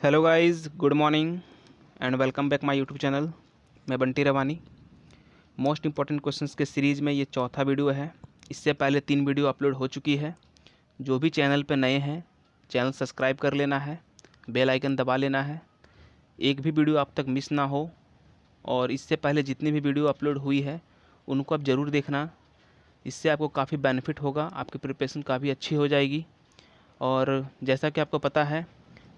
Hello guys, good morning and welcome back my YouTube channel. मैं बंटी रवानी। Most important questions के series में ये चौथा वीडियो है। इससे पहले 3 वीडियो अपलोड हो चुकी है। जो भी चैनल पे नए हैं, चैनल सब्सक्राइब कर लेना है, बेल आइकन दबा लेना है, एक भी वीडियो आप तक मिस ना हो। और इससे पहले जितनी भी वीडियो अपलोड हुई है उनको आप ज़रूर देखना। इससे आपको काफ़ी बेनिफिट होगा, आपकी प्रिपरेशन काफ़ी अच्छी हो जाएगी। और जैसा कि आपको पता है,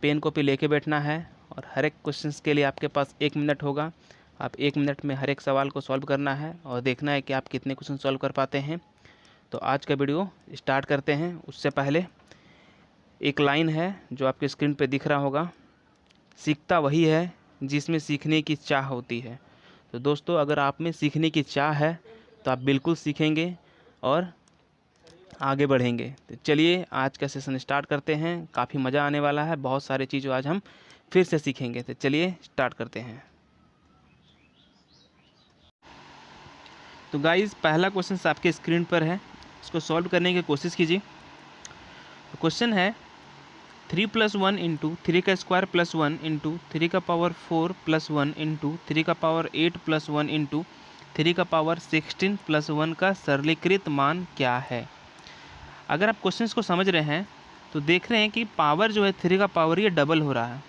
पेन कॉपी लेके बैठना है और हर एक क्वेश्चंस के लिए आपके पास 1 मिनट होगा। आप 1 मिनट में हर एक सवाल को सॉल्व करना है और देखना है कि आप कितने क्वेश्चन सॉल्व कर पाते हैं। तो आज का वीडियो स्टार्ट करते हैं। उससे पहले एक लाइन है जो आपके स्क्रीन पे दिख रहा होगा, सीखता वही है जिसमें सीखने की चाह होती है। तो दोस्तों, अगर आप में सीखने की चाह है तो आप बिल्कुल सीखेंगे और आगे बढ़ेंगे। तो चलिए आज का सेशन स्टार्ट करते हैं। काफ़ी मज़ा आने वाला है, बहुत सारी चीज़ें आज हम फिर से सीखेंगे। तो चलिए स्टार्ट करते हैं। तो गाइस, पहला क्वेश्चन आपके स्क्रीन पर है, इसको सॉल्व करने की कोशिश कीजिए। तो क्वेश्चन है 3 + 1 × 3 का स्क्वायर + 1 × 3 का पावर 4 + 1 × 3 का पावर 8 + 1 × 3 का पावर 16 + 1 का सरलीकृत मान क्या है। अगर आप क्वेश्चंस को समझ रहे हैं तो देख रहे हैं कि पावर जो है 3 का पावर ये डबल हो रहा है।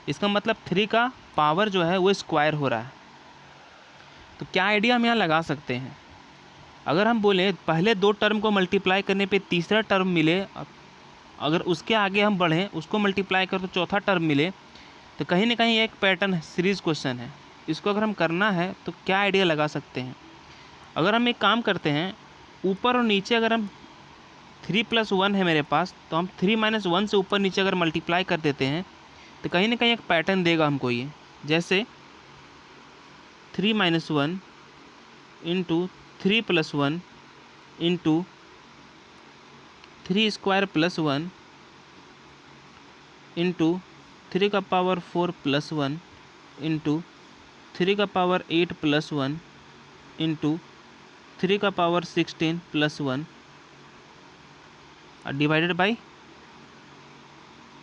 इसका मतलब 3 का पावर जो है वो स्क्वायर हो रहा है। तो क्या आइडिया हम यहाँ लगा सकते हैं, अगर हम बोलें पहले 2 टर्म को मल्टीप्लाई करने पे तीसरा टर्म मिले, अगर उसके आगे हम बढ़ें उसको मल्टीप्लाई कर तो चौथा टर्म मिले, तो कहीं ना कहीं एक पैटर्न है, सीरीज क्वेश्चन है। इसको अगर हम करना है तो क्या आइडिया लगा सकते हैं। अगर हम एक काम करते हैं, ऊपर और नीचे अगर हम 3 + 1 है मेरे पास, तो हम 3 - 1 से ऊपर नीचे अगर मल्टीप्लाई कर देते हैं तो कहीं ना कहीं एक पैटर्न देगा हमको ये। जैसे 3 - 1 × 3 + 1 × 3 स्क्वायर + 1 × 3 का पावर 4 + 1 × 3 का पावर 8 + 1 × 3 का पावर 16 + 1 डिवाइडेड बाई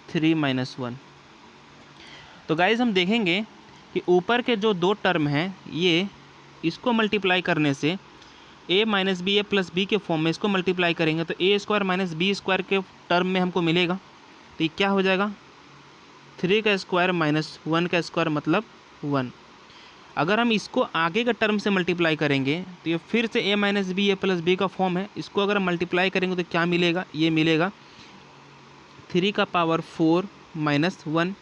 3 - 1। तो गाइज हम देखेंगे कि ऊपर के जो 2 टर्म हैं ये, इसको मल्टीप्लाई करने से a - b a + b के फॉर्म में इसको मल्टीप्लाई करेंगे तो a² - b² के टर्म में हमको मिलेगा। तो ये क्या हो जाएगा, 3 का स्क्वायर - 1 का स्क्वायर मतलब 1। अगर हम इसको आगे के टर्म से मल्टीप्लाई करेंगे तो ये फिर से a - b a + b का फॉर्म है। इसको अगर हम मल्टीप्लाई करेंगे तो क्या मिलेगा, ये मिलेगा 3 का पावर 4 - 1।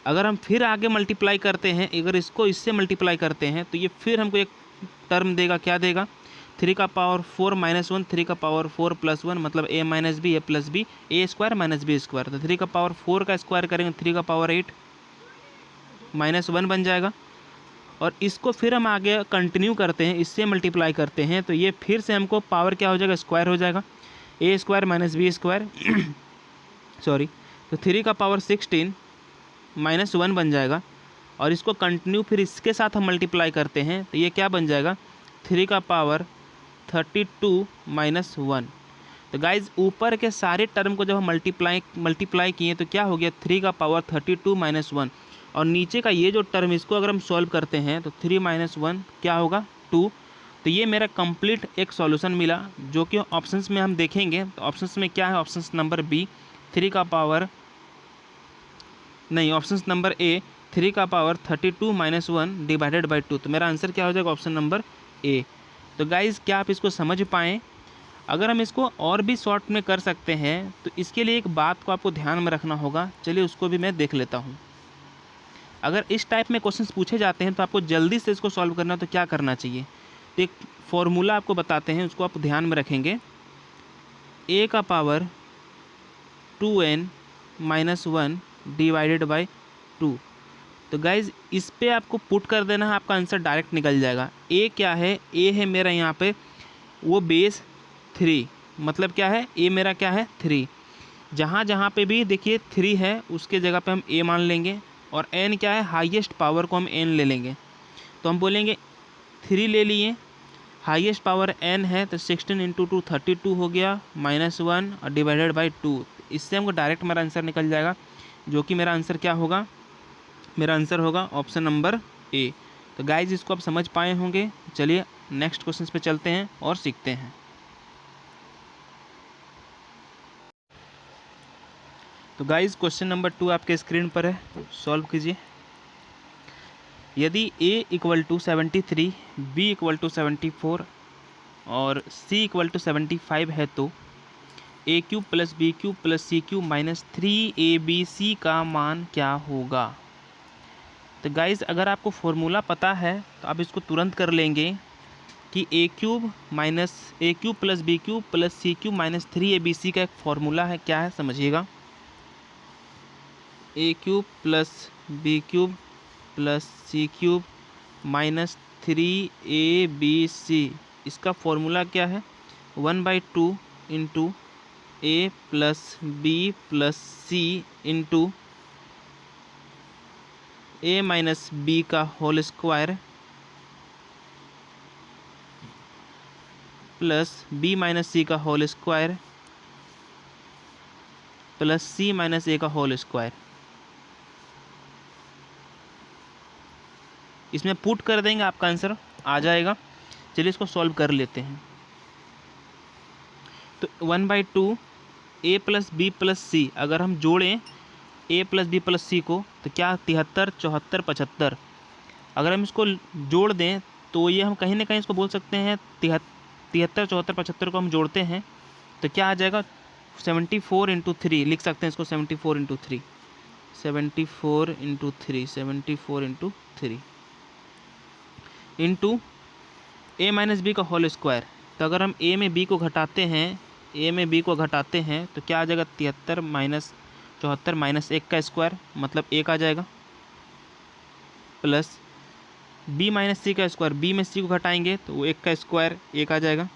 अगर हम फिर आगे मल्टीप्लाई करते हैं, अगर इसको इससे मल्टीप्लाई करते हैं तो ये फिर हमको एक टर्म देगा, क्या देगा, 3 का पावर 4 - 1 3 का पावर 4 + 1 मतलब a - b a + b a² - b²। तो 3 का पावर 4 का स्क्वायर करेंगे 3 का पावर 8 -1 बन जाएगा। और इसको फिर हम आगे कंटिन्यू करते हैं, इससे मल्टीप्लाई करते हैं तो ये फिर से हमको पावर क्या हो जाएगा, स्क्वायर हो जाएगा, a² - b² सॉरी। तो 3 का पावर 16 -1 बन जाएगा। और इसको कंटिन्यू फिर इसके साथ हम मल्टीप्लाई करते हैं तो ये क्या बन जाएगा, 3 का पावर 32 - 1। तो गाइज ऊपर के सारे टर्म को जब हम मल्टीप्लाई किए तो क्या हो गया, 3 का पावर 32 - 1। और नीचे का ये जो टर्म, इसको अगर हम सॉल्व करते हैं तो 3 - 1 क्या होगा, 2। तो ये मेरा कंप्लीट एक सॉल्यूशन मिला, जो कि ऑप्शंस में हम देखेंगे। तो ऑप्शंस में क्या है, ऑप्शंस नंबर बी 3 का पावर नहीं, ऑप्शंस नंबर ए 3 का पावर 32 - 1 डिवाइडेड बाई 2। तो मेरा आंसर क्या हो जाएगा, ऑप्शन नंबर ए। तो गाइज़, क्या आप इसको समझ पाएँ। अगर हम इसको और भी शॉर्ट में कर सकते हैं तो इसके लिए एक बात को आपको ध्यान में रखना होगा। चलिए उसको भी मैं देख लेता हूँ। अगर इस टाइप में क्वेश्चंस पूछे जाते हैं तो आपको जल्दी से इसको सॉल्व करना, तो क्या करना चाहिए। तो एक फॉर्मूला आपको बताते हैं, उसको आप ध्यान में रखेंगे। a का पावर 2n - 1 डिवाइडेड बाई 2। तो गाइज़ इस पे आपको पुट कर देना है, आपका आंसर डायरेक्ट निकल जाएगा। a क्या है, a है मेरा यहाँ पे वो बेस 3, मतलब क्या है, a मेरा क्या है 3। जहाँ जहाँ पे भी देखिए 3 है उसके जगह पे हम a मान लेंगे। और n क्या है, हाईएस्ट पावर को हम n ले लेंगे। तो हम बोलेंगे 3 ले लिए, हाईएस्ट पावर n है तो 16 × 2 32 हो गया -1 और डिवाइडेड बाई 2। इससे हमको डायरेक्ट मेरा आंसर निकल जाएगा जो कि मेरा आंसर क्या होगा, मेरा आंसर होगा ऑप्शन नंबर ए। तो गाइज इसको आप समझ पाए होंगे। चलिए नेक्स्ट क्वेश्चन पे चलते हैं और सीखते हैं। तो गाइज क्वेश्चन नंबर 2 आपके स्क्रीन पर है, सॉल्व कीजिए। यदि a equal to 73, b equal to 74 और c इक्वल टू 75 है तो a cube plus b cube plus c cube minus 3abc का मान क्या होगा। तो गाइज अगर आपको फॉर्मूला पता है तो आप इसको तुरंत कर लेंगे कि a cube plus b cube plus c cube minus 3abc का एक फॉर्मूला है, क्या है समझिएगा। A cube plus b cube plus c cube minus 3abc, इसका फॉर्मूला क्या है, 1/2 into a plus b plus c into a minus b का whole square plus b minus c का whole square plus c minus a का whole square. इसमें put कर देंगे, आपका आंसर आ जाएगा। चलिए इसको सॉल्व कर लेते हैं। तो 1/2 ए प्लस बी प्लस सी, अगर हम जोड़ें ए प्लस बी प्लस सी को तो क्या 73, 74, 75, अगर हम इसको जोड़ दें तो ये हम कहीं ना कहीं इसको बोल सकते हैं 73, 74, 75 को हम जोड़ते हैं तो क्या आ जाएगा 74 इंटू 3 लिख सकते हैं इसको, 74 into 3, 74 into 3, 74 into 3 into a minus b का होल स्क्वायर। तो अगर हम ए में बी को घटाते हैं तो क्या आ जाएगा 73 माइनस 74 माइनस 1 का स्क्वायर मतलब 1 आ जाएगा, प्लस बी माइनस सी का स्क्वायर, बी में सी को घटाएंगे तो वो 1 का स्क्वायर 1 आ जाएगा,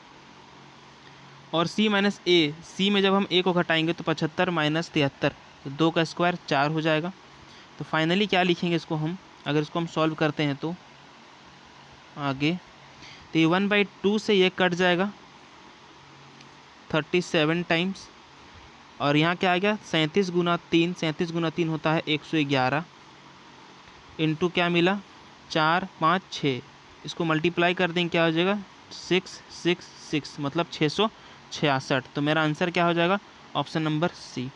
और सी माइनस ए, सी में जब हम ए को घटाएंगे तो 75 माइनस 73 तो 2 का स्क्वायर 4 हो जाएगा। तो फाइनली क्या लिखेंगे इसको हम, अगर इसको हम सॉल्व करते हैं तो आगे तो ये 1/2 से ये कट जाएगा 37 टाइम्स, और यहाँ क्या आ गया 37 गुना 3, 37 गुना 3 होता है 111 इंटू क्या मिला 4, 5, 6, इसको मल्टीप्लाई कर देंगे क्या हो जाएगा 666 मतलब 666। तो मेरा आंसर क्या हो जाएगा ऑप्शन नंबर सी।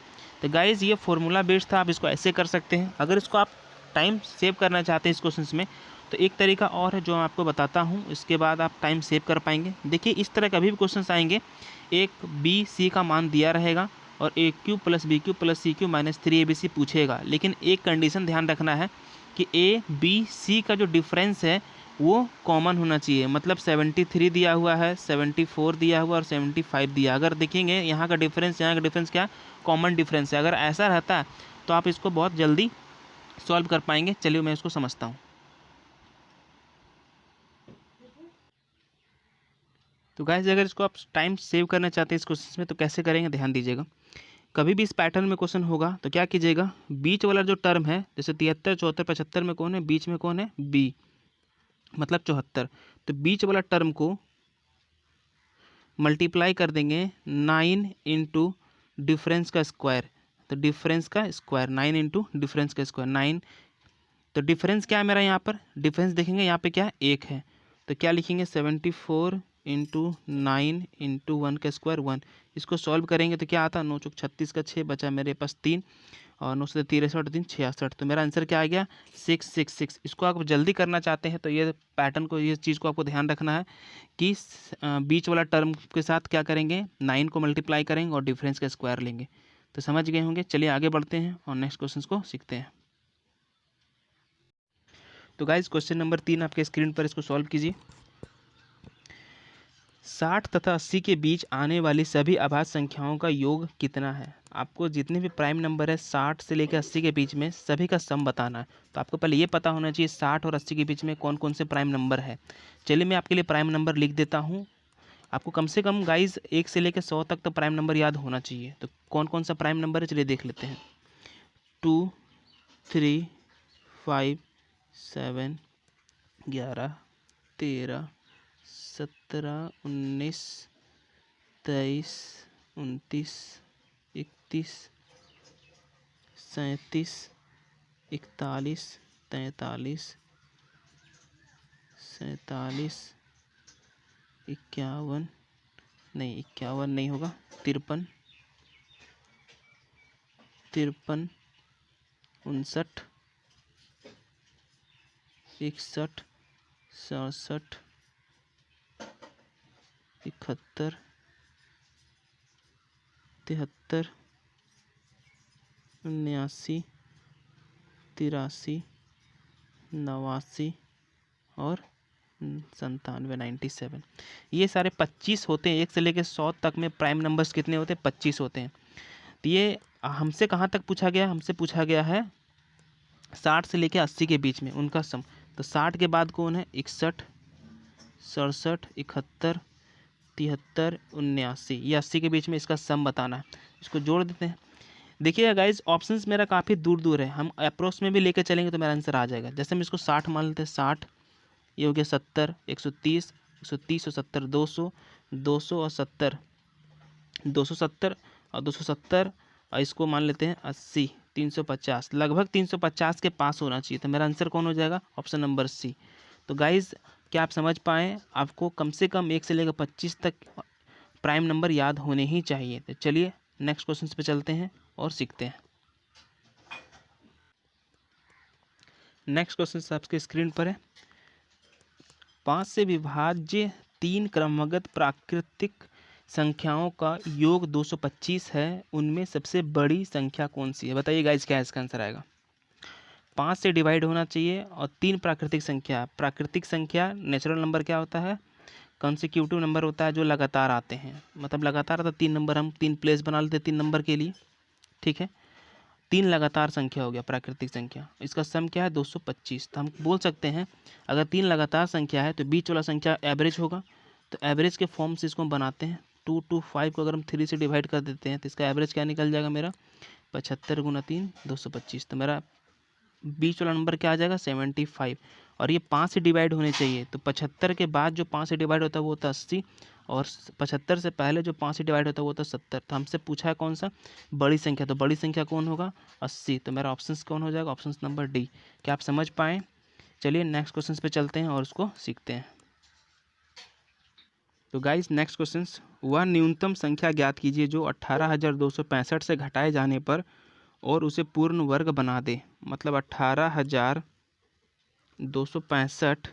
तो गाइज़ ये फॉर्मूला बेस्ड था, आप इसको ऐसे कर सकते हैं। अगर इसको आप टाइम सेव करना चाहते हैं इस क्वेश्चन में तो एक तरीका और है जो मैं आपको बताता हूँ, इसके बाद आप टाइम सेव कर पाएंगे। देखिए इस तरह कभी भी क्वेश्चन आएंगे, एक बी सी का मान दिया रहेगा और a cube plus b cube plus c cube minus 3abc पूछेगा, लेकिन एक कंडीशन ध्यान रखना है कि ए बी सी का जो डिफरेंस है वो कॉमन होना चाहिए। मतलब 73 दिया हुआ है, 74 दिया हुआ और 75 दिया, अगर देखेंगे यहाँ का डिफरेंस क्या कॉमन डिफरेंस है। अगर ऐसा रहता है तो आप इसको बहुत जल्दी सॉल्व कर पाएंगे। चलिए मैं इसको समझता हूँ। तो गाइस अगर इसको आप टाइम सेव करना चाहते हैं इस क्वेश्चन में तो कैसे करेंगे ध्यान दीजिएगा। कभी भी इस पैटर्न में क्वेश्चन होगा तो क्या कीजिएगा, बीच वाला जो टर्म है जैसे 73, 74, 75 में कौन है, बीच में कौन है बी मतलब 74, तो बीच वाला टर्म को मल्टीप्लाई कर देंगे 9 इंटू डिफरेंस का स्क्वायर। तो डिफरेंस का स्क्वायर 9 इंटू डिफरेंस का स्क्वायर 9, तो डिफरेंस क्या है मेरा यहाँ पर, डिफरेंस देखेंगे यहाँ पे क्या है 1 है, तो क्या लिखेंगे 74 इंटू 9 इंटू 1 का स्क्वायर 1। इसको सॉल्व करेंगे तो क्या आता 9 चौक 36 का 6 बचा मेरे पास 3 और 9 से 63 3 66, तो मेरा आंसर क्या आ गया 666। इसको आप जल्दी करना चाहते हैं तो ये पैटर्न को, ये चीज़ को आपको ध्यान रखना है कि बीच वाला टर्म के साथ क्या करेंगे 9 को मल्टीप्लाई करेंगे और डिफरेंस का स्क्वायर लेंगे। तो समझ गए होंगे। चलिए आगे बढ़ते हैं और नेक्स्ट क्वेश्चन को सीखते हैं। तो गाइज क्वेश्चन नंबर 3 आपके स्क्रीन पर, इसको सॉल्व कीजिए। 60 तथा 80 के बीच आने वाली सभी अभाज्य संख्याओं का योग कितना है। आपको जितने भी प्राइम नंबर है 60 से लेकर 80 के बीच में सभी का सम बताना है। तो आपको पहले ये पता होना चाहिए 60 और 80 के बीच में कौन कौन से प्राइम नंबर है। चलिए मैं आपके लिए प्राइम नंबर लिख देता हूँ। आपको कम से कम गाइज 1 से लेकर 100 तक तो प्राइम नंबर याद होना चाहिए। तो कौन कौन सा प्राइम नंबर है चलिए देख लेते हैं। 2, 3, 5, 7, 11, 13, 17, 19, 23, 29, 31, 37, 41, 43, 47, 51 नहीं, 51 नहीं होगा, 53, 59, 61, 67, 71, 73, 79, 83, 89 और 97, 97। ये सारे 25 होते हैं। 1 से लेकर 100 तक में प्राइम नंबर्स कितने होते हैं? 25 होते हैं। तो ये हमसे कहाँ तक पूछा गया? हमसे पूछा गया है 60 से लेकर 80 के बीच में उनका सम। तो 60 के बाद कौन है? 61, 67, 71, 73, 79। ये 80 के बीच में इसका सम बताना है। इसको जोड़ देते हैं। देखिएगा गाइज, ऑप्शंस मेरा काफ़ी दूर दूर है। हम अप्रोक्स में भी लेकर चलेंगे तो मेरा आंसर आ जाएगा। जैसे हम इसको 60 मान लेते हैं, 60, ये हो गया 70, 130, 130 और 70, 200, 200 और 70, 270 और 270, और इसको मान लेते हैं 80, 350, लगभग 350 के पास होना चाहिए। तो मेरा आंसर कौन हो जाएगा? Option number C. तो गाइज, क्या आप समझ पाएँ? आपको कम से कम 1 से लेकर 25 तक प्राइम नंबर याद होने ही चाहिए। तो चलिए नेक्स्ट क्वेश्चन पे चलते हैं और सीखते हैं। नेक्स्ट क्वेश्चन आपके स्क्रीन पर है। 5 से विभाज्य 3 क्रमगत प्राकृतिक संख्याओं का योग 225 है। उनमें सबसे बड़ी संख्या कौन सी है? बताइए गाइज, क्या इसका आंसर आएगा? 5 से डिवाइड होना चाहिए और 3 प्राकृतिक संख्या। प्राकृतिक संख्या नेचुरल नंबर क्या होता है? कंसेक्यूटिव नंबर होता है जो लगातार आते हैं। मतलब लगातार आता 3 नंबर, हम 3 प्लेस बना लेते हैं 3 नंबर के लिए, ठीक है। 3 लगातार संख्या हो गया प्राकृतिक संख्या। इसका सम क्या है? 225। तो हम बोल सकते हैं अगर 3 लगातार संख्या है तो बीच वाला संख्या एवरेज होगा। तो एवरेज के फॉर्म से इसको हम बनाते हैं। 225 को अगर हम 3 से डिवाइड कर देते हैं तो इसका एवरेज क्या निकल जाएगा मेरा? 75 गुना 3, 225। तो मेरा बीच वाला नंबर क्या आ जाएगा? 75। और ये 5 से डिवाइड होने चाहिए। तो 75 के बाद जो 5 से डिवाइड होता है वो होता है 80, और 75 से पहले जो 5 से डिवाइड होता है वो होता है 70। तो हमसे पूछा है कौन सा? बड़ी संख्या। तो बड़ी संख्या कौन होगा? 80। तो मेरा ऑप्शन कौन हो जाएगा? Option number D. क्या आप समझ पाएँ? चलिए नेक्स्ट क्वेश्चन पे चलते हैं और उसको सीखते हैं। तो गाइस, नेक्स्ट क्वेश्चन, वह न्यूनतम संख्या ज्ञात कीजिए जो 18,265 से घटाए जाने पर और उसे पूर्ण वर्ग बना दे। मतलब 18,265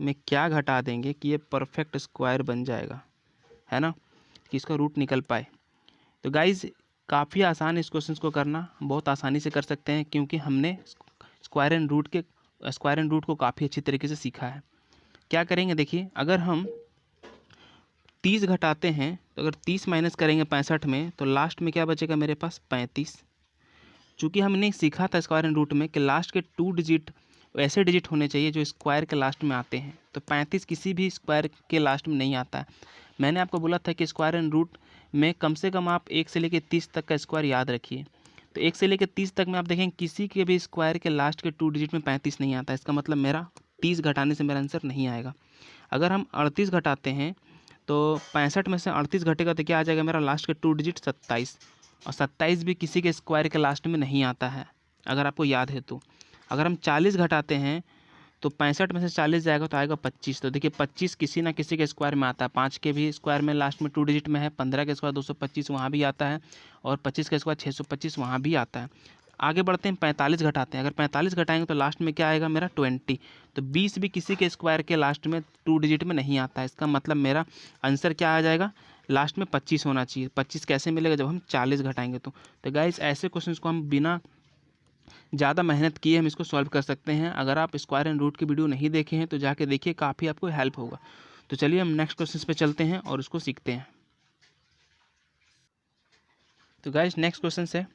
में क्या घटा देंगे कि ये परफेक्ट स्क्वायर बन जाएगा, है ना, कि इसका रूट निकल पाए। तो गाइज, काफ़ी आसान इस क्वेश्चन को करना, बहुत आसानी से कर सकते हैं क्योंकि हमने स्क्वायर एंड रूट को काफ़ी अच्छी तरीके से सीखा है। क्या करेंगे? देखिए, अगर हम 30 घटाते हैं तो अगर 30 माइनस करेंगे 65 में तो लास्ट में क्या बचेगा मेरे पास? 35। चूँकि हमने सीखा था स्क्वायर एंड रूट में कि लास्ट के 2 डिजिट ऐसे डिजिट होने चाहिए जो स्क्वायर के लास्ट में आते हैं। तो 35 किसी भी स्क्वायर के लास्ट में नहीं आता है। मैंने आपको बोला था कि स्क्वायर एंड रूट में कम से कम आप 1 से लेकर 30 तक का स्क्वायर याद रखिए। तो 1 से लेकर 30 तक में आप देखेंगे किसी के भी स्क्वायर के लास्ट के 2 डिजिट में 35 नहीं आता। इसका मतलब मेरा 30 घटाने से मेरा आंसर नहीं आएगा। अगर हम 38 घटाते हैं तो 65 में से 38 घटेगा तो क्या आ जाएगा मेरा? लास्ट के 2 डिजिट 27, और 27 भी किसी के स्क्वायर के लास्ट में नहीं आता है, अगर आपको याद है तो। अगर हम 40 घटाते हैं तो 65 में से 40 जाएगा तो आएगा 25। तो देखिए 25 किसी ना किसी के स्क्वायर में आता है। 5 के भी स्क्वायर में लास्ट में 2 डिजिट में है, 15 के स्क्वायर 225 वहाँ भी आता है, और 25 के स्क्वायर 625 वहाँ भी आता है। आगे बढ़ते हैं, 45 घटाते हैं। अगर 45 घटाएंगे तो लास्ट में क्या आएगा मेरा? 20। तो 20 भी किसी के स्क्वायर के लास्ट में 2 डिजिट में नहीं आता है। इसका मतलब मेरा आंसर क्या आ जाएगा? लास्ट में 25 होना चाहिए। 25 कैसे मिलेगा? जब हम 40 घटाएंगे तो गाइस, ऐसे क्वेश्चन को हम बिना ज़्यादा मेहनत किए हम इसको सॉल्व कर सकते हैं। अगर आप स्क्वायर एंड रूट की वीडियो नहीं देखे हैं तो जाके देखिए, काफ़ी आपको हेल्प होगा। तो चलिए हम नेक्स्ट क्वेश्चन पे चलते हैं और उसको सीखते हैं। तो गाइस, नेक्स्ट क्वेश्चन है,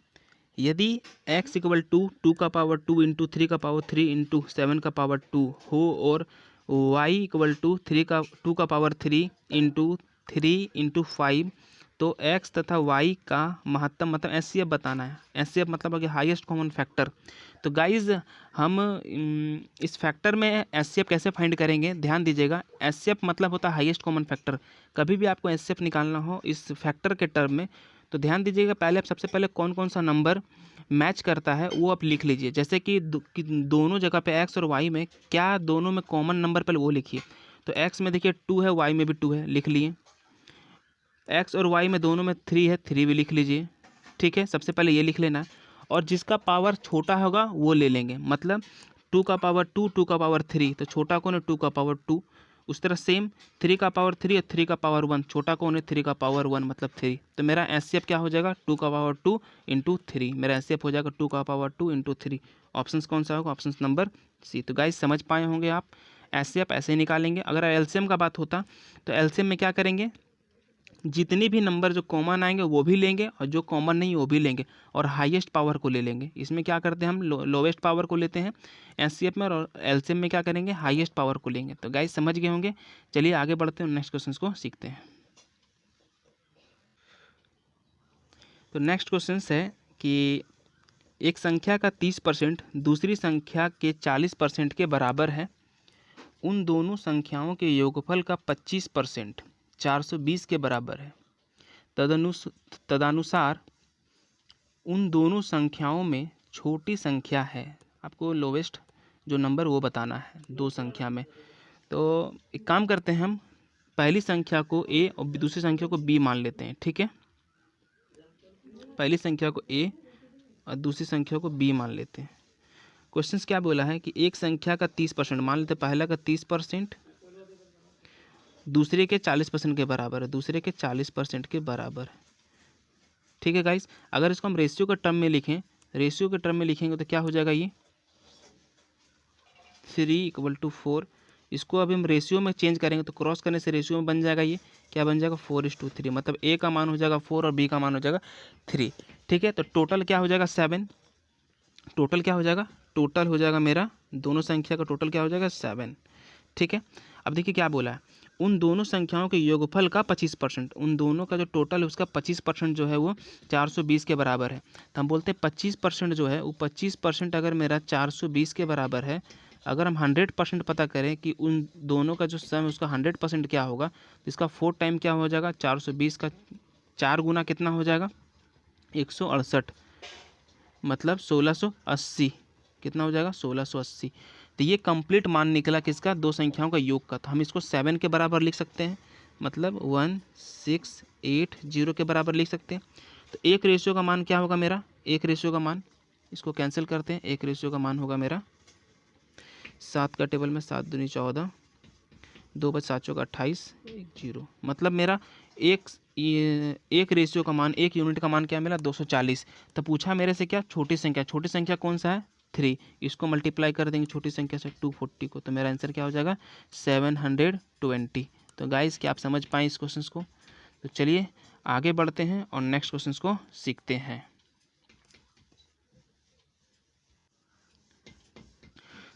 यदि x इक्वल टू 2 का पावर 2 इंटू 3 का पावर 3 इंटू 7 का पावर 2 हो और y इक्वल टू 2 का पावर 3 इंटू 3 इंटू 5, तो x तथा y का महत्तम मतलब एचसीएफ बताना है। एचसीएफ मतलब कि हाईएस्ट कॉमन फैक्टर। तो गाइज, हम इस फैक्टर में एचसीएफ कैसे फाइंड करेंगे? ध्यान दीजिएगा, एचसीएफ मतलब होता है हाईएस्ट कॉमन फैक्टर। कभी भी आपको एचसीएफ निकालना हो इस फैक्टर के टर्म में तो ध्यान दीजिएगा, पहले आप सबसे पहले कौन कौन सा नंबर मैच करता है वो आप लिख लीजिए। जैसे कि दोनों जगह पे x और y में क्या दोनों में कॉमन नंबर पहले वो लिखिए। तो x में देखिए 2 है, y में भी 2 है, लिख लिए। x और y में दोनों में 3 है, 3 भी लिख लीजिए। ठीक है, सबसे पहले ये लिख लेना। और जिसका पावर छोटा होगा वो ले लेंगे, मतलब 2 का पावर 2, 2 का पावर 3, तो छोटा कौन है 2 का पावर 2। उस तरह सेम 3 का पावर 3 और 3 का पावर 1, छोटा कौन है 3 का पावर 1 मतलब 3। तो मेरा एचसीएफ क्या हो जाएगा 2 का पावर 2 इंटू 3, मेरा एचसीएफ हो जाएगा 2 का पावर 2 इंटू 3। ऑप्शन कौन सा होगा, ऑप्शन नंबर सी। तो गाइस समझ पाए होंगे आप, एचसीएफ ऐसे ही निकालेंगे। अगर एलसीएम का बात होता तो एलसीएम में क्या करेंगे, जितने भी नंबर जो कॉमन आएंगे वो भी लेंगे और जो कॉमन नहीं वो भी लेंगे और हाईएस्ट पावर को ले लेंगे। इसमें क्या करते हैं हम लोवेस्ट पावर को लेते हैं एचसीएफ में, और एलसीएम में क्या करेंगे हाईएस्ट पावर को लेंगे। तो गाइस समझ गए होंगे। चलिए आगे बढ़ते हैं, नेक्स्ट क्वेश्चन को सीखते हैं। तो नेक्स्ट क्वेश्चन है कि एक संख्या का 30% दूसरी संख्या के 40% के बराबर है। उन दोनों संख्याओं के योगफल का 25% 420 के बराबर है। तदनुसार उन दोनों संख्याओं में छोटी संख्या है। आपको लोवेस्ट जो नंबर वो बताना है दो संख्या में। तो एक काम करते हैं, हम पहली संख्या को a और दूसरी संख्या को b मान लेते हैं। ठीक है, पहली संख्या को a और दूसरी संख्या को b मान लेते हैं। क्वेश्चन क्या बोला है कि एक संख्या का 30% मान लेते हैं, पहला का 30% दूसरे के 40% के बराबर है, दूसरे के 40% के बराबर है। ठीक है गाइस, अगर इसको हम रेशियो के टर्म में लिखें, रेशियो के टर्म में लिखेंगे तो क्या हो जाएगा, ये 3:4। इसको अभी हम रेशियो में चेंज करेंगे तो क्रॉस करने से रेशियो में बन जाएगा, ये क्या बन जाएगा 4:3, मतलब ए का मान हो जाएगा 4 और बी का मान हो जाएगा 3। ठीक है, तो टोटल क्या हो जाएगा 7। टोटल क्या हो जाएगा, टोटल हो जाएगा मेरा दोनों संख्या का टोटल क्या हो जाएगा 7। ठीक है, अब देखिए क्या बोला है, उन दोनों संख्याओं के योगफल का 25%, उन दोनों का जो टोटल है उसका 25% जो है वो 420 के बराबर है। तो हम बोलते हैं 25% जो है वो 25% अगर मेरा 420 के बराबर है, अगर हम 100% पता करें कि उन दोनों का जो सम है उसका 100% क्या होगा, तो इसका 4 टाइम क्या हो जाएगा 420 का 4 गुना कितना हो जाएगा 168, मतलब 1680। कितना हो जाएगा 1680। तो ये कंप्लीट मान निकला किसका, दो संख्याओं का योग का। तो हम इसको 7 के बराबर लिख सकते हैं, मतलब 1680 के बराबर लिख सकते हैं। तो एक रेशियो का मान क्या होगा मेरा, एक रेशियो का मान, इसको कैंसिल करते हैं, एक रेशियो का मान होगा मेरा 7 का टेबल में 7 दूनी 14, 2 × 7 = 28, 0, मतलब मेरा एक रेशियो का मान, एक यूनिट का मान क्या मिला 240। तो पूछा मेरे से क्या, छोटी संख्या, छोटी संख्या कौन सा है 3, इसको मल्टीप्लाई कर देंगे छोटी संख्या से 240 को, तो मेरा आंसर क्या हो जाएगा 720। तो गाइस क्या आप समझ पाए इस क्वेश्चन को। तो चलिए आगे बढ़ते हैं और नेक्स्ट क्वेश्चन को सीखते हैं।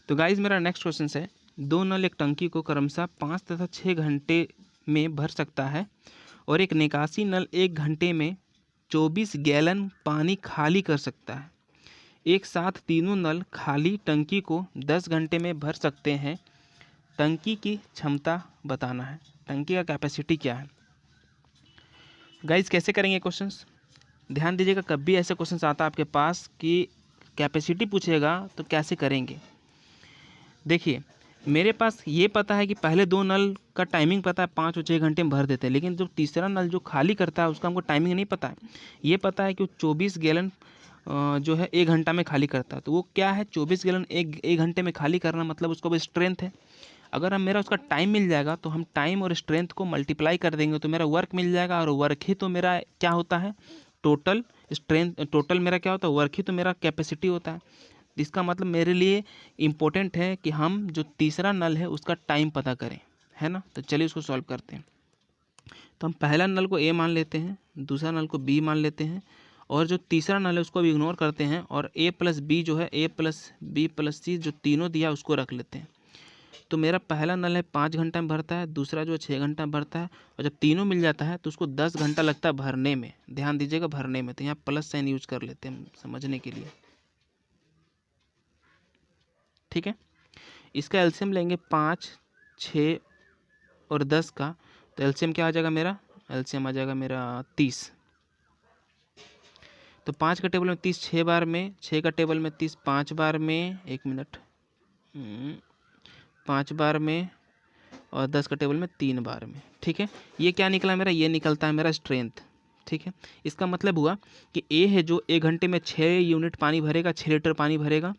तो गाइस मेरा नेक्स्ट क्वेश्चन है, दो नल एक टंकी को क्रमशः 5 तथा 6 घंटे में भर सकता है और एक निकासी नल 1 घंटे में 24 गैलन पानी खाली कर सकता है। एक साथ तीनों नल खाली टंकी को 10 घंटे में भर सकते हैं। टंकी की क्षमता बताना है, टंकी का कैपेसिटी क्या है। गाइस कैसे करेंगे क्वेश्चंस, ध्यान दीजिएगा, कभी ऐसे क्वेश्चंस आता है आपके पास कि कैपेसिटी पूछेगा तो कैसे करेंगे। देखिए मेरे पास ये पता है कि पहले दो नल का टाइमिंग पता है 5 और 6 घंटे में भर देते हैं, लेकिन जो तीसरा नल जो खाली करता है उसका हमको टाइमिंग नहीं पता है। ये पता है कि वो 24 गैलन जो है 1 घंटा में खाली करता है। तो वो क्या है 24 गैलन एक घंटे में खाली करना, मतलब उसका वो स्ट्रेंथ है। अगर हम मेरा उसका टाइम मिल जाएगा तो हम टाइम और स्ट्रेंथ को मल्टीप्लाई कर देंगे तो मेरा वर्क मिल जाएगा, और वर्क ही तो मेरा क्या होता है टोटल स्ट्रेंथ, टोटल मेरा क्या होता है वर्क ही तो मेरा कैपेसिटी होता है। इसका मतलब मेरे लिए इम्पोर्टेंट है कि हम जो तीसरा नल है उसका टाइम पता करें, है ना। तो चलिए उसको सॉल्व करते हैं। तो हम पहला नल को ए मान लेते हैं, दूसरा नल को बी मान लेते हैं, और जो तीसरा नल है उसको भी इग्नोर करते हैं, और ए प्लस बी जो है ए प्लस बी प्लस सी जो तीनों दिया उसको रख लेते हैं। तो मेरा पहला नल है 5 घंटा में भरता है, दूसरा जो है 6 घंटा में भरता है, और जब तीनों मिल जाता है तो उसको 10 घंटा लगता है भरने में। ध्यान दीजिएगा भरने में, तो यहाँ प्लस साइन यूज कर लेते हैं समझने के लिए। ठीक है, इसका एलसीएम लेंगे 5, 6 और 10 का, तो एलसीएम क्या आ जाएगा मेरा, एलसीएम आ जाएगा मेरा 30। तो 5 का टेबल में 30 6 बार में, 6 का टेबल में 30 5 बार में, 1 मिनट, 5 बार में, और 10 का टेबल में 3 बार में। ठीक है, ये क्या निकला मेरा, ये निकलता है मेरा स्ट्रेंथ। ठीक है, इसका मतलब हुआ कि ए है जो 1 घंटे में 6 यूनिट पानी भरेगा, 6 लीटर पानी भरेगा।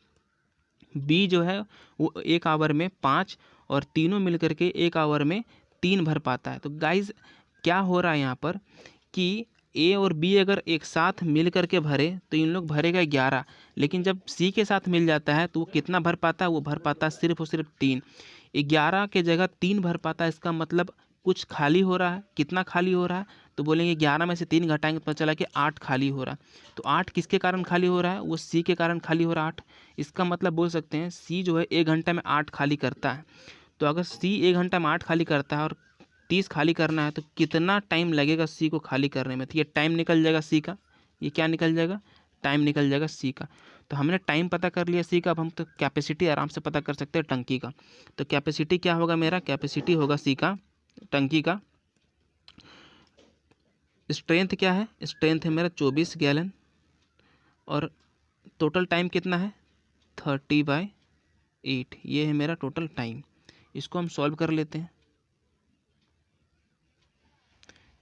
बी जो है वो 1 आवर में 5, और तीनों मिल करके 1 आवर में 3 भर पाता है। तो गाइज क्या हो रहा है यहाँ पर कि ए और बी अगर एक साथ मिल करके भरे तो इन लोग भरेगा 11, लेकिन जब सी के साथ मिल जाता है तो वो कितना भर पाता है, वो भर पाता है सिर्फ और सिर्फ 3। 11 के जगह 3 भर पाता है, इसका मतलब कुछ खाली हो रहा है। कितना खाली हो रहा है, तो बोलेंगे 11 में से 3 घटाएंगे तो पता चला कि 8 खाली हो रहा है। तो 8 किसके कारण खाली हो रहा है, वो सी के कारण खाली हो रहा है 8। इसका मतलब बोल सकते हैं सी जो है 1 घंटा में 8 खाली करता है। तो अगर सी 1 घंटा में 8 खाली करता है और 30 खाली करना है, तो कितना टाइम लगेगा सी को खाली करने में, तो ये टाइम निकल जाएगा सी का। ये क्या निकल जाएगा, टाइम निकल जाएगा सी का। तो हमने टाइम पता कर लिया सी का, अब हम तो कैपेसिटी आराम से पता कर सकते हैं टंकी का। तो कैपेसिटी क्या होगा मेरा, कैपेसिटी होगा सी का, टंकी का। स्ट्रेंथ क्या है, स्ट्रेंथ है मेरा 24 गैलन, और टोटल टाइम कितना है 30/8। ये है मेरा टोटल टाइम। इसको हम सॉल्व कर लेते हैं,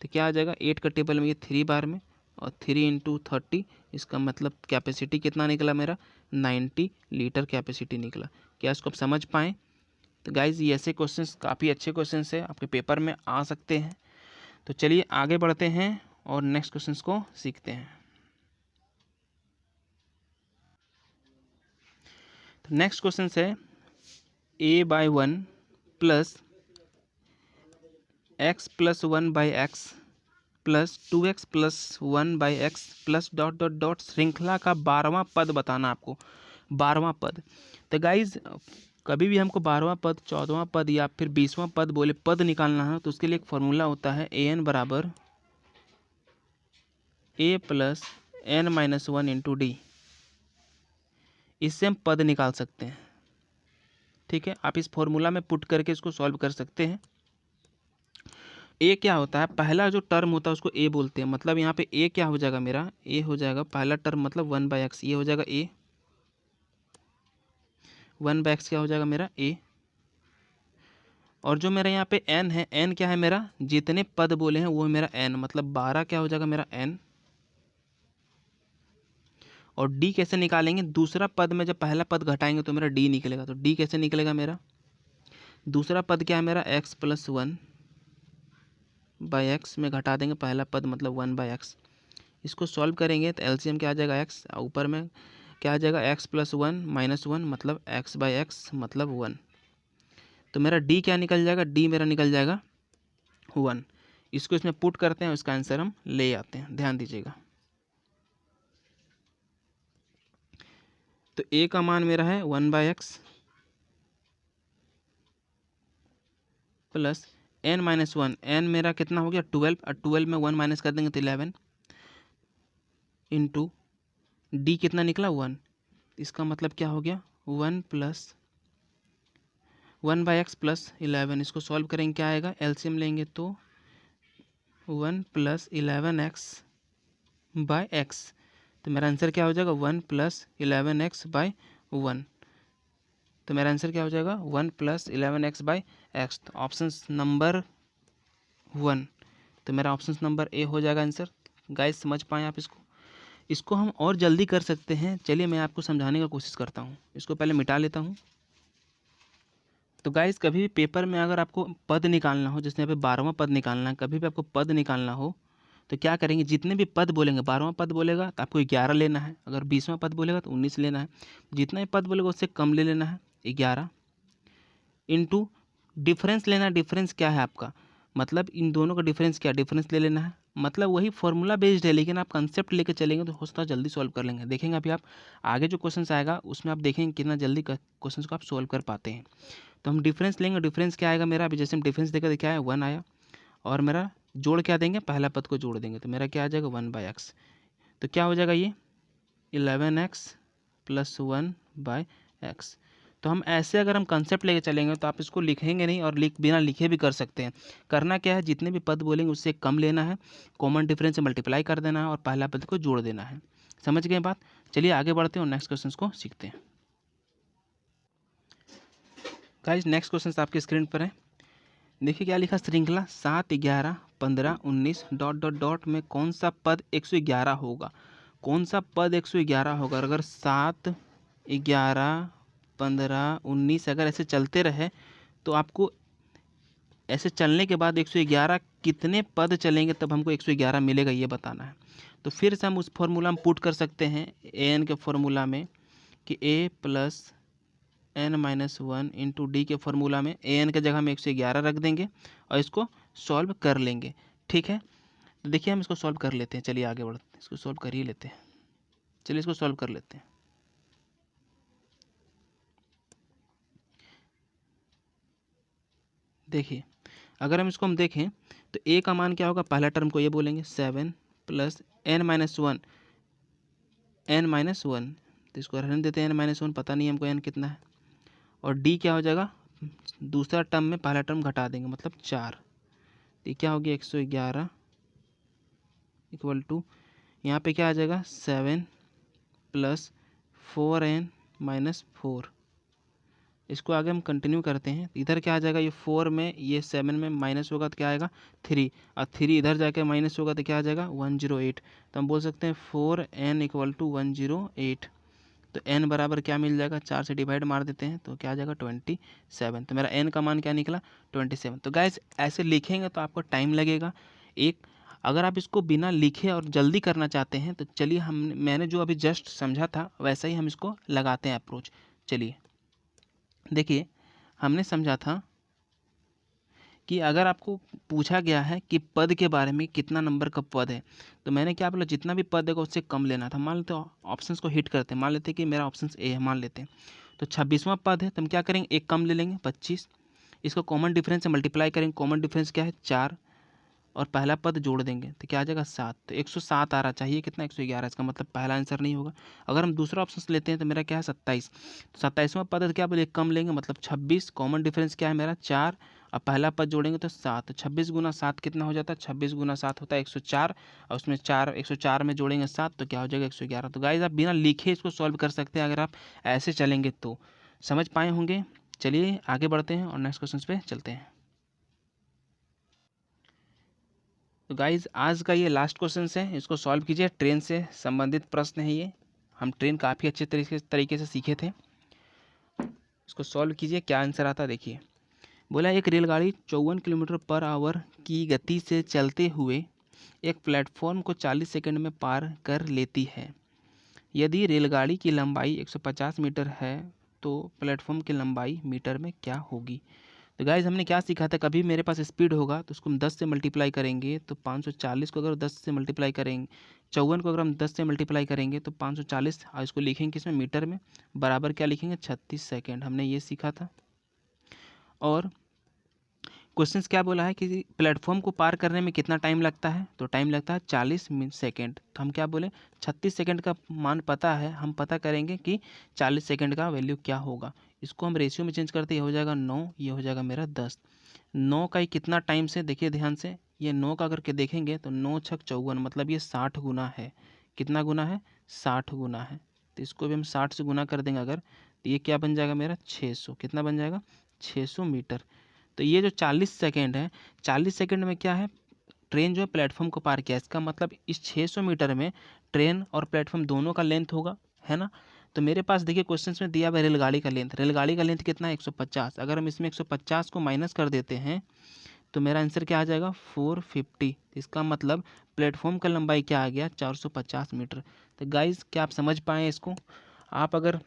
तो क्या आ जाएगा, 8 का टेबल में ये 3 बार में, और 3 × 30, इसका मतलब कैपेसिटी कितना निकला मेरा 90 लीटर कैपेसिटी निकला। क्या इसको आप समझ पाएँ। तो गाइज़ ये ऐसे क्वेश्चंस काफ़ी अच्छे क्वेश्चंस है, आपके पेपर में आ सकते हैं। तो चलिए आगे बढ़ते हैं और नेक्स्ट क्वेश्चंस को सीखते हैं। तो नेक्स्ट क्वेश्चन है a/1 plus x + 1/x plus 2x + 1/x plus ... श्रृंखला का 12वां पद बताना आपको। 12वां पद। तो गाइज कभी भी हमको 12वां पद, 14वां पद या फिर 20वां पद बोले पद निकालना है, तो उसके लिए एक फॉर्मूला होता है an बराबर a + n-1 × d। इससे हम पद निकाल सकते हैं। ठीक है, आप इस फॉर्मूला में पुट करके इसको सॉल्व कर सकते हैं। ए क्या होता है, पहला जो टर्म होता है उसको ए बोलते हैं। मतलब यहाँ पे ए क्या हो जाएगा मेरा, ए हो जाएगा पहला टर्म मतलब 1/x, ये हो जाएगा ए। 1/x क्या हो जाएगा मेरा ए। और जो मेरा यहाँ पे n है, n क्या है मेरा, जितने पद बोले हैं वो है मेरा n, मतलब 12 क्या हो जाएगा मेरा n। और d कैसे निकालेंगे, दूसरा पद में जब पहला पद घटाएंगे तो मेरा d निकलेगा। तो d कैसे निकलेगा मेरा, दूसरा पद क्या है मेरा x + 1/x में घटा देंगे पहला पद मतलब 1/x। इसको सॉल्व करेंगे तो एलसीएम क्या आ जाएगा x, ऊपर में क्या आ जाएगा x + 1 - 1 मतलब x/x मतलब 1। तो मेरा d क्या निकल जाएगा, d मेरा निकल जाएगा 1। इसको इसमें पुट करते हैं, इसका आंसर हम ले आते हैं, ध्यान दीजिएगा। तो a का मान मेरा है 1/x प्लस n-1, n मेरा कितना हो गया 12, और 12 में 1 माइनस कर देंगे तो 11 इंटू d कितना निकला 1। इसका मतलब क्या हो गया 1 + 1/x प्लस 11। इसको सॉल्व करेंगे क्या आएगा, एलसीएम लेंगे तो 1 + 11x/x। तो मेरा आंसर क्या हो जाएगा 1 + 11x/1। तो मेरा आंसर क्या हो जाएगा 1 + 11x/x। तो ऑप्शन नंबर 1, तो मेरा ऑप्शन नंबर ए हो जाएगा आंसर। गाइस समझ पाएँ आप इसको हम और जल्दी कर सकते हैं। चलिए मैं आपको समझाने का कोशिश करता हूँ। इसको पहले मिटा लेता हूँ। तो गाइस कभी भी पेपर में अगर आपको पद निकालना हो, जैसे यहाँ पे 12वां पद निकालना है, कभी भी आपको पद निकालना हो तो क्या करेंगे, जितने भी पद बोलेंगे, 12वां पद बोलेगा तो आपको 11 लेना है, अगर 20वां पद बोलेगा तो 19 लेना है, जितना भी पद बोलेगा उससे कम ले लेना है 11 इंटू डिफरेंस लेना है। डिफरेंस क्या है आपका, मतलब इन दोनों का डिफरेंस क्या, डिफरेंस ले लेना है। मतलब वही फॉर्मूला बेस्ड है, लेकिन आप कंसेप्ट लेके चलेंगे तो हो सकता है जल्दी सॉल्व कर लेंगे। देखेंगे अभी आप आगे जो क्वेश्चन आएगा उसमें आप देखेंगे कितना जल्दी क्वेश्चन को आप सॉल्व कर पाते हैं। तो हम डिफरेंस लेंगे, डिफरेंस क्या आएगा मेरा, अभी जैसे हम डिफरेंस देखा क्या है 1 आया, और मेरा जोड़ क्या देंगे, पहला पद को जोड़ देंगे तो मेरा क्या आ जाएगा 1/x। तो क्या हो जाएगा ये 11x + 1/x। तो हम ऐसे अगर हम कंसेप्ट लेके चलेंगे तो आप इसको लिखेंगे नहीं, और बिना लिखे भी कर सकते हैं। करना क्या है, जितने भी पद बोलेंगे उससे कम लेना है, कॉमन डिफरेंस से मल्टीप्लाई कर देना है और पहला पद को जोड़ देना है। समझ गए बात। चलिए आगे बढ़ते हैं और नेक्स्ट क्वेश्चन को सीखते हैं। गाइस नेक्स्ट क्वेश्चन आपके स्क्रीन पर है। देखिए क्या लिखा, श्रृंखला 7, 11, 15, 19 डॉट डॉट डॉट में कौन सा पद 111 होगा। कौन सा पद 111 होगा। अगर 7, 11, 15, 19 अगर ऐसे चलते रहे तो आपको ऐसे चलने के बाद 111 कितने पद चलेंगे तब हमको 111 मिलेगा, ये बताना है। तो फिर से हम उस फॉर्मूला में पुट कर सकते हैं an के फॉर्मूला में कि a plus n-1 into D के फॉर्मूला में an के जगह में 111 रख देंगे और इसको सॉल्व कर लेंगे। ठीक है, तो देखिए हम इसको सॉल्व कर लेते हैं। चलिए आगे बढ़ते हैं, इसको सॉल्व कर ही लेते हैं। चलिए इसको सॉल्व कर लेते हैं। देखिए अगर हम इसको देखें तो a का मान क्या होगा, पहला टर्म को ये बोलेंगे 7 प्लस n-1 तो इसको रहने देते हैं n-1, पता नहीं हमको n कितना है। और d क्या हो जाएगा, दूसरा टर्म में पहला टर्म घटा देंगे मतलब 4। तो ये क्या हो गया 111 इक्वल टू यहाँ पे क्या आ जाएगा 7 प्लस 4n-4। इसको आगे हम कंटिन्यू करते हैं। इधर क्या आ जाएगा, ये 4 में ये 7 में माइनस होगा तो क्या आएगा 3, और 3 इधर जाके माइनस होगा तो क्या आ जाएगा 108। तो हम बोल सकते हैं 4n इक्वल टू 108। तो n बराबर क्या मिल जाएगा, 4 से डिवाइड मार देते हैं तो क्या आ जाएगा 27। तो मेरा n का मान क्या निकला 27। तो गाइस ऐसे लिखेंगे तो आपको टाइम लगेगा एक। अगर आप इसको बिना लिखे और जल्दी करना चाहते हैं तो चलिए मैंने जो अभी जस्ट समझा था वैसा ही हम इसको लगाते हैं अप्रोच। चलिए देखिए हमने समझा था कि अगर आपको पूछा गया है कि पद के बारे में कितना नंबर का पद है तो मैंने क्या बोला, जितना भी पद है उससे कम लेना था। मान लेते ऑप्शंस को हिट करते हैं, मान लेते कि मेरा ऑप्शन ए है, मान लेते हैं तो 26वां पद है तो हम क्या करेंगे, एक कम ले लेंगे 25। इसको कॉमन डिफरेंस से मल्टीप्लाई करेंगे। कॉमन डिफरेंस क्या है 4 और पहला पद जोड़ देंगे तो क्या आ जाएगा 7। तो 107 आ रहा चाहिए, कितना 111, इसका मतलब पहला आंसर नहीं होगा। अगर हम दूसरा ऑप्शन लेते हैं तो मेरा क्या है 27। तो 27वां पद क्या बोले कम लेंगे मतलब 26। कॉमन डिफरेंस क्या है मेरा 4 और पहला पद जोड़ेंगे तो 7। 26 गुना 7 कितना हो जाता है, 26 गुना 7 होता है 104 और उसमें 104 में जोड़ेंगे 7 तो क्या हो जाएगा 111। तो गाइस आप बिना लिखे इसको सॉल्व कर सकते हैं अगर आप ऐसे चलेंगे तो। समझ पाए होंगे। चलिए आगे बढ़ते हैं और नेक्स्ट क्वेश्चन पे चलते हैं। तो गाइज आज का ये लास्ट क्वेश्चन है, इसको सॉल्व कीजिए। ट्रेन से संबंधित प्रश्न है ये, हम ट्रेन काफ़ी अच्छे तरीके से सीखे थे। इसको सॉल्व कीजिए, क्या आंसर आता है देखिए। बोला एक रेलगाड़ी 54 किलोमीटर पर आवर की गति से चलते हुए एक प्लेटफॉर्म को 40 सेकंड में पार कर लेती है। यदि रेलगाड़ी की लंबाई 150 मीटर है तो प्लेटफॉर्म की लंबाई मीटर में क्या होगी। तो गाइज हमने क्या सीखा था, कभी मेरे पास स्पीड होगा तो उसको हम 10 से मल्टीप्लाई करेंगे तो 540 को अगर 10 से मल्टीप्लाई करेंगे, 54 को अगर हम 10 से मल्टीप्लाई करेंगे तो 540 और इसको लिखेंगे इसमें मीटर में, बराबर क्या लिखेंगे 36 सेकेंड। हमने ये सीखा था। और क्वेश्चन क्या बोला है कि प्लेटफॉर्म को पार करने में कितना टाइम लगता है, तो टाइम लगता है 40 सेकेंड। तो हम क्या बोले 36 सेकेंड का मान पता है, हम पता करेंगे कि 40 सेकेंड का वैल्यू क्या होगा। इसको हम रेशियो में चेंज करते, ये हो जाएगा 9, ये हो जाएगा मेरा 10। 9 का ही कितना टाइम से, देखिए ध्यान से, ये 9 का करके देखेंगे तो 9 छक 54 मतलब ये 60 गुना है। कितना गुना है 60 गुना है। तो इसको भी हम 60 से गुना कर देंगे अगर, तो ये क्या बन जाएगा मेरा 600। कितना बन जाएगा 600 मीटर। तो ये जो 40 सेकेंड है, 40 सेकेंड में क्या है ट्रेन जो है प्लेटफॉर्म को पार किया। इसका मतलब इस 600 मीटर में ट्रेन और प्लेटफॉर्म दोनों का लेंथ होगा, है ना। तो मेरे पास देखिए क्वेश्चन में दिया हुआ रेलगाड़ी का लेंथ। रेलगाड़ी का लेंथ कितना है 150। अगर हम इसमें 150 को माइनस कर देते हैं तो मेरा आंसर क्या आ जाएगा 450। इसका मतलब प्लेटफॉर्म का लंबाई क्या आ गया 450 मीटर। तो गाइज क्या आप समझ पाएँ इसको। आप अगर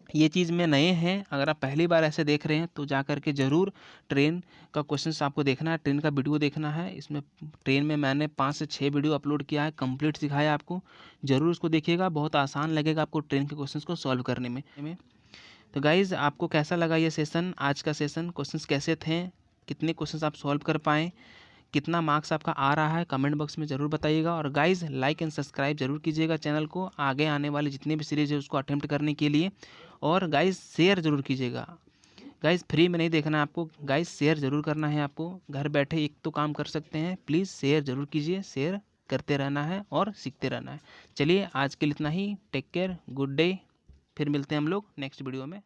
ये चीज़ में नए हैं, अगर आप पहली बार ऐसे देख रहे हैं तो जा कर के ज़रूर ट्रेन का क्वेश्चन आपको देखना है, ट्रेन का वीडियो देखना है। इसमें ट्रेन में मैंने 5 से 6 वीडियो अपलोड किया है, कंप्लीट सिखाया आपको। ज़रूर उसको देखिएगा, बहुत आसान लगेगा आपको ट्रेन के क्वेश्चन को सॉल्व करने में। तो गाइज़ आपको कैसा लगा ये सेशन, आज का सेशन, क्वेश्चन कैसे थे, कितने क्वेश्चन आप सॉल्व कर पाएँ, कितना मार्क्स आपका आ रहा है, कमेंट बॉक्स में ज़रूर बताइएगा। और गाइज़ लाइक एंड सब्सक्राइब जरूर कीजिएगा चैनल को, आगे आने वाले जितने भी सीरीज़ है उसको अटेम्प्ट करने के लिए। और गाइज़ शेयर ज़रूर कीजिएगा। गाइज़ फ्री में नहीं देखना है आपको, गाइज़ शेयर ज़रूर करना है आपको। घर बैठे एक तो काम कर सकते हैं, प्लीज़ शेयर ज़रूर कीजिए, शेयर करते रहना है और सीखते रहना है। चलिए आज के लिए इतना ही। Take care, good day. फिर मिलते हैं हम लोग नेक्स्ट वीडियो में।